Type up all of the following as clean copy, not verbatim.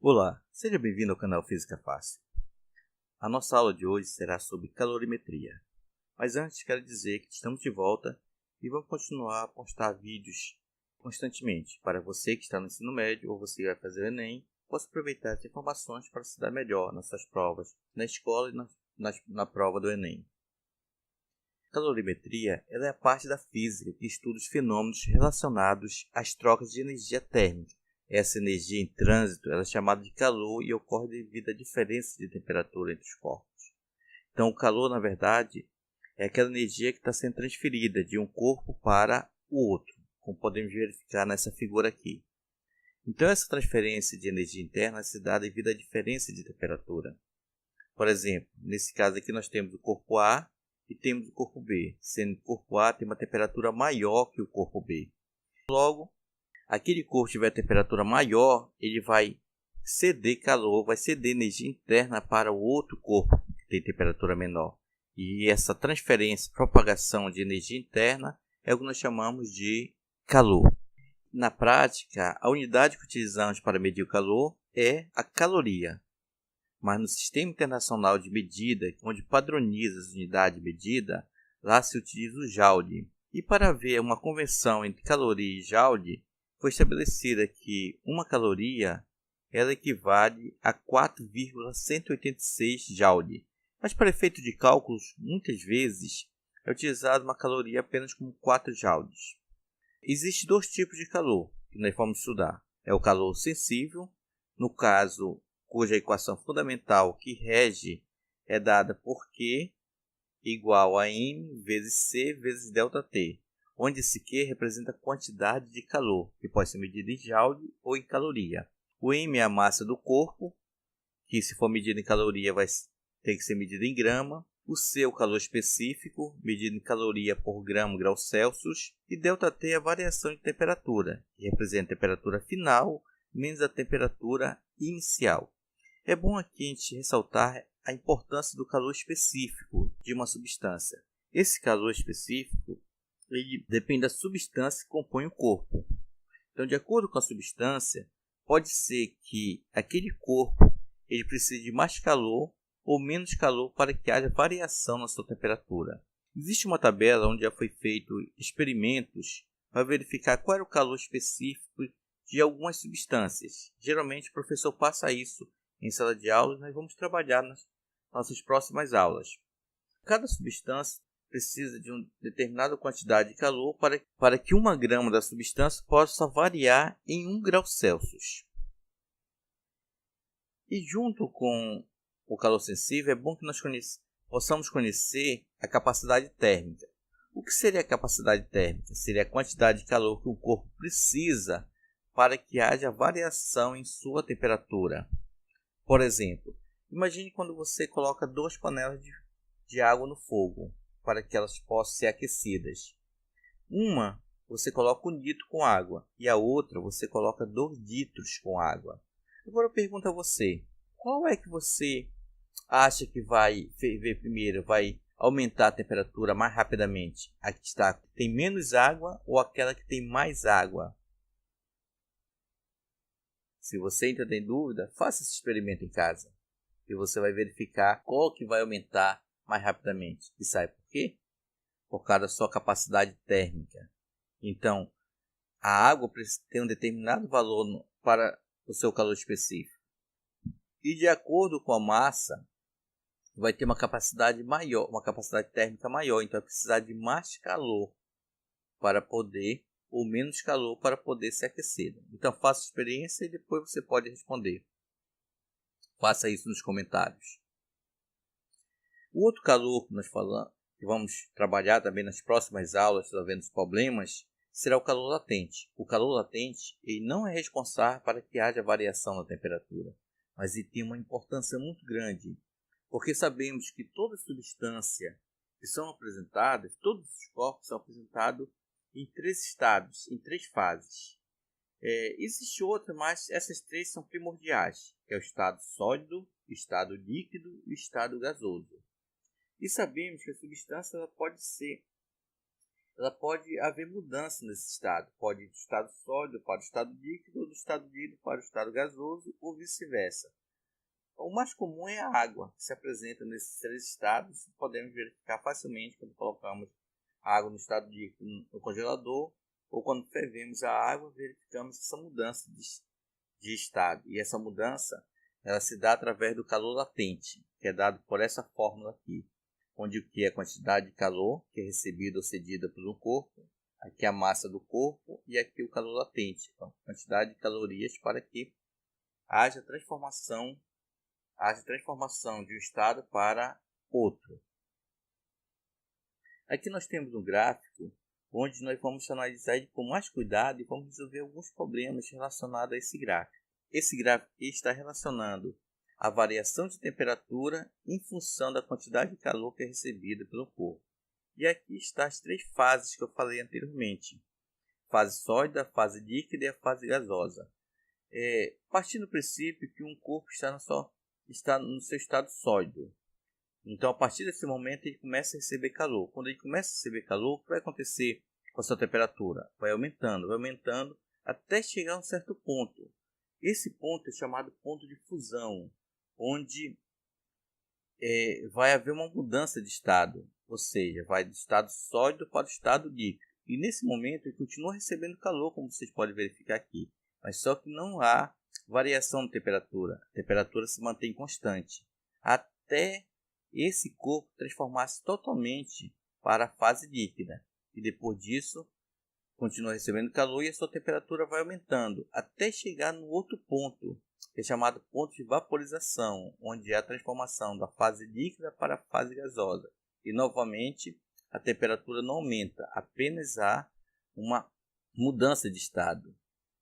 Olá, seja bem-vindo ao canal Física Fácil. A nossa aula de hoje será sobre calorimetria. Mas antes quero dizer que estamos de volta e vamos continuar a postar vídeos constantemente para você que está no ensino médio ou você que vai fazer o Enem, possa aproveitar essas informações para se dar melhor nas suas provas, na escola e na prova do Enem. A calorimetria ela é a parte da física que estuda os fenômenos relacionados às trocas de energia térmica. Essa energia em trânsito ela é chamada de calor e ocorre devido à diferença de temperatura entre os corpos. Então, o calor, na verdade, é aquela energia que está sendo transferida de um corpo para o outro, como podemos verificar nessa figura aqui. Então, essa transferência de energia interna se dá devido à diferença de temperatura. Por exemplo, nesse caso aqui nós temos o corpo A e temos o corpo B, sendo que o corpo A tem uma temperatura maior que o corpo B. Logo, aquele corpo que tiver temperatura maior, ele vai ceder calor, vai ceder energia interna para o outro corpo que tem temperatura menor. E essa transferência, propagação de energia interna é o que nós chamamos de calor. Na prática, a unidade que utilizamos para medir o calor é a caloria. Mas no Sistema Internacional de Medida, onde padroniza as unidades de medida, lá se utiliza o Joule. E para ver uma conversão entre caloria e Joule, foi estabelecida que uma caloria ela equivale a 4,186 Joule. Mas para efeito de cálculos, muitas vezes é utilizada uma caloria apenas como 4 joules. Existem dois tipos de calor que nós vamos estudar. É o calor sensível, no caso, cuja equação fundamental que rege é dada por Q igual a M vezes C vezes ΔT, onde esse Q representa a quantidade de calor, que pode ser medida em joule ou em caloria. O M é a massa do corpo, que se for medida em caloria vai ter que ser medida em grama. O C é o calor específico, medido em caloria por grama graus Celsius. E ΔT é a variação de temperatura, que representa a temperatura final menos a temperatura inicial. É bom aqui a gente ressaltar a importância do calor específico de uma substância. Esse calor específico ele depende da substância que compõe o corpo. Então, de acordo com a substância, pode ser que aquele corpo ele precise de mais calor ou menos calor para que haja variação na sua temperatura. Existe uma tabela onde já foi feito experimentos para verificar qual era o calor específico de algumas substâncias. Geralmente o professor passa isso em sala de aula e nós vamos trabalhar nas nossas próximas aulas. Cada substância precisa de uma determinada quantidade de calor para que 1 grama da substância possa variar em 1 grau Celsius. E junto com o calor sensível, é bom que nós possamos conhecer a capacidade térmica. O que seria a capacidade térmica? Seria a quantidade de calor que o corpo precisa para que haja variação em sua temperatura. Por exemplo, imagine quando você coloca 2 panelas de água no fogo para que elas possam ser aquecidas. Uma você coloca 1 litro com água e a outra você coloca 2 litros com água. Agora eu pergunto a você, qual é que você acha que vai ferver primeiro, vai aumentar a temperatura mais rapidamente? A que tem menos água ou aquela que tem mais água? Se você ainda tem dúvida, faça esse experimento em casa e você vai verificar qual que vai aumentar mais rapidamente. E sabe por quê? Por causa da sua capacidade térmica. Então, a água tem um determinado valor para o seu calor específico. E de acordo com a massa, vai ter uma capacidade maior, uma capacidade térmica maior. Então, vai precisar de mais calor para poder, ou menos calor para poder ser aquecido. Então, faça a experiência e depois você pode responder. Faça isso nos comentários. O outro calor que nós falamos, que vamos trabalhar também nas próximas aulas, resolvendo os problemas, será o calor latente. O calor latente ele não é responsável para que haja variação na temperatura, mas ele tem uma importância muito grande, porque sabemos que toda substância que são apresentadas, todos os corpos são apresentados em 3 estados, em 3 fases. Existe outra, mas essas 3 são primordiais, que é o estado sólido, o estado líquido e o estado gasoso. E sabemos que a substância ela pode ser ela pode haver mudança nesse estado. Pode ir do estado sólido para o estado líquido, ou do estado líquido para o estado gasoso, ou vice-versa. O mais comum é a água, que se apresenta nesses três estados. Podemos verificar facilmente quando colocamos a água no estado líquido no congelador, ou quando fervemos a água, verificamos essa mudança de estado. E essa mudança ela se dá através do calor latente, que é dado por essa fórmula aqui, onde o que é a quantidade de calor que é recebida ou cedida por um corpo, aqui a massa do corpo e aqui o calor latente, então, quantidade de calorias para que haja transformação de um estado para outro. Aqui nós temos um gráfico onde nós vamos analisar ele com mais cuidado e vamos resolver alguns problemas relacionados a esse gráfico. Esse gráfico aqui está relacionando a variação de temperatura em função da quantidade de calor que é recebida pelo corpo. E aqui estão as três fases que eu falei anteriormente: fase sólida, a fase líquida e a fase gasosa. Partindo do princípio que um corpo está no seu estado sólido. Então, a partir desse momento, ele começa a receber calor. Quando ele começa a receber calor, o que vai acontecer com a sua temperatura? Vai aumentando, até chegar a um certo ponto. Esse ponto é chamado ponto de fusão, onde vai haver uma mudança de estado, ou seja, vai do estado sólido para o estado líquido. E nesse momento, ele continua recebendo calor, como vocês podem verificar aqui, mas só que não há variação de temperatura. A temperatura se mantém constante, até esse corpo transformar-se totalmente para a fase líquida. E depois disso, continua recebendo calor e a sua temperatura vai aumentando, até chegar no outro ponto, que é chamado ponto de vaporização, onde há a transformação da fase líquida para a fase gasosa. E novamente, a temperatura não aumenta, apenas há uma mudança de estado.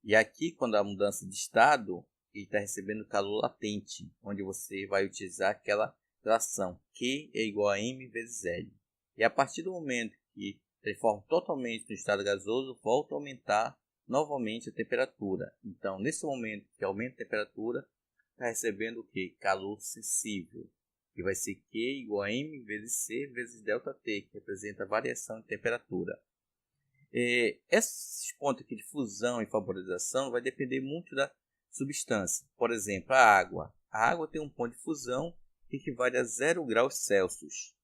E aqui, quando há mudança de estado, ele está recebendo calor latente, onde você vai utilizar aquela relação Q é igual a M vezes L. E a partir do momento que transforma totalmente no estado gasoso, volta a aumentar novamente a temperatura. Então, nesse momento que aumenta a temperatura, está recebendo o que? Calor sensível. Que vai ser Q igual a M vezes C vezes ΔT, que representa a variação de temperatura. Esses pontos aqui de fusão e vaporização vai depender muito da substância. Por exemplo, a água. A água tem um ponto de fusão que equivale a 0 graus Celsius.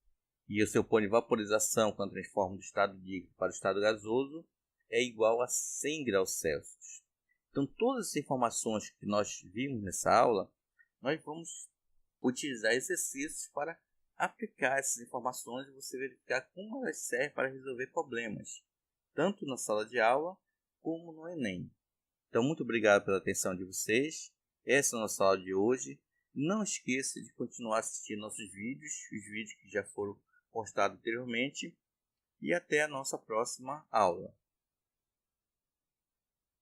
E o seu ponto de vaporização, quando transforma do estado líquido para o estado gasoso, é igual a 100 graus Celsius. Então, todas as informações que nós vimos nessa aula, nós vamos utilizar exercícios para aplicar essas informações e você verificar como elas servem para resolver problemas, tanto na sala de aula como no Enem. Então, muito obrigado pela atenção de vocês. Essa é a nossa aula de hoje. Não esqueça de continuar assistindo nossos vídeos, os vídeos que já foram postados anteriormente. E até a nossa próxima aula.